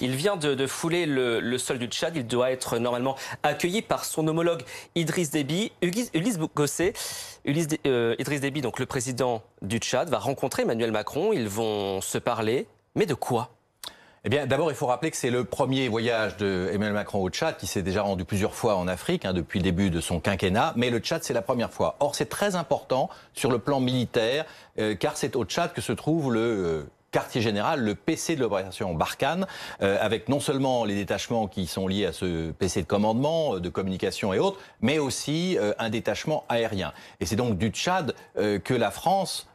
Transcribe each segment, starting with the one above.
Il vient de fouler le sol du Tchad. Il doit être normalement accueilli par son homologue Idriss Déby. Ulysse Gossé, Idriss Déby, donc le président du Tchad, va rencontrer Emmanuel Macron. Ils vont se parler. Mais de quoi ? Eh bien, d'abord, il faut rappeler que c'est le premier voyage d'Emmanuel Macron au Tchad, qui s'est déjà rendu plusieurs fois en Afrique, depuis le début de son quinquennat. Mais le Tchad, c'est la première fois. Or, c'est très important sur le plan militaire, car c'est au Tchad que se trouve le quartier général, le PC de l'opération Barkhane, avec non seulement les détachements qui sont liés à ce PC de commandement, de communication et autres, mais aussi un détachement aérien. Et c'est donc du Tchad que la France,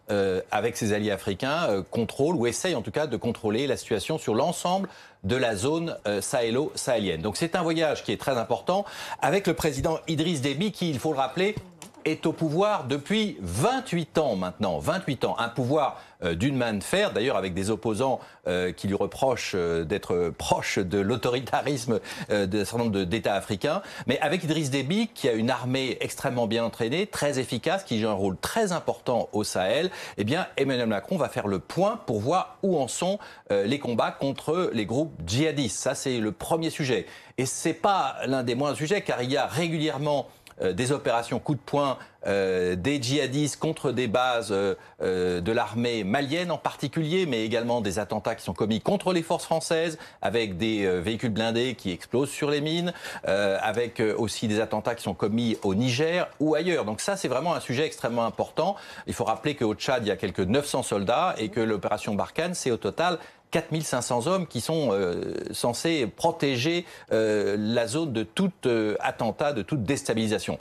avec ses alliés africains, contrôle, ou essaye en tout cas de contrôler la situation sur l'ensemble de la zone sahélo-sahélienne. Donc c'est un voyage qui est très important, avec le président Idriss Déby, qui, il faut le rappeler, est au pouvoir depuis 28 ans maintenant, 28 ans. Un pouvoir d'une main de fer, d'ailleurs avec des opposants qui lui reprochent d'être proche de l'autoritarisme d'un certain nombre d'États africains. Mais avec Idriss Déby, qui a une armée extrêmement bien entraînée, très efficace, qui joue un rôle très important au Sahel, eh bien Emmanuel Macron va faire le point pour voir où en sont les combats contre les groupes djihadistes. Ça, c'est le premier sujet. Et c'est pas l'un des moindres sujets, car il y a régulièrement des opérations coup de poing des djihadistes contre des bases de l'armée malienne en particulier, mais également des attentats qui sont commis contre les forces françaises, avec des véhicules blindés qui explosent sur les mines, avec aussi des attentats qui sont commis au Niger ou ailleurs. Donc ça, c'est vraiment un sujet extrêmement important. Il faut rappeler qu'au Tchad, il y a quelques 900 soldats et que l'opération Barkhane, c'est au total 4500 hommes qui sont censés protéger la zone de tout attentat, de toute déstabilisation.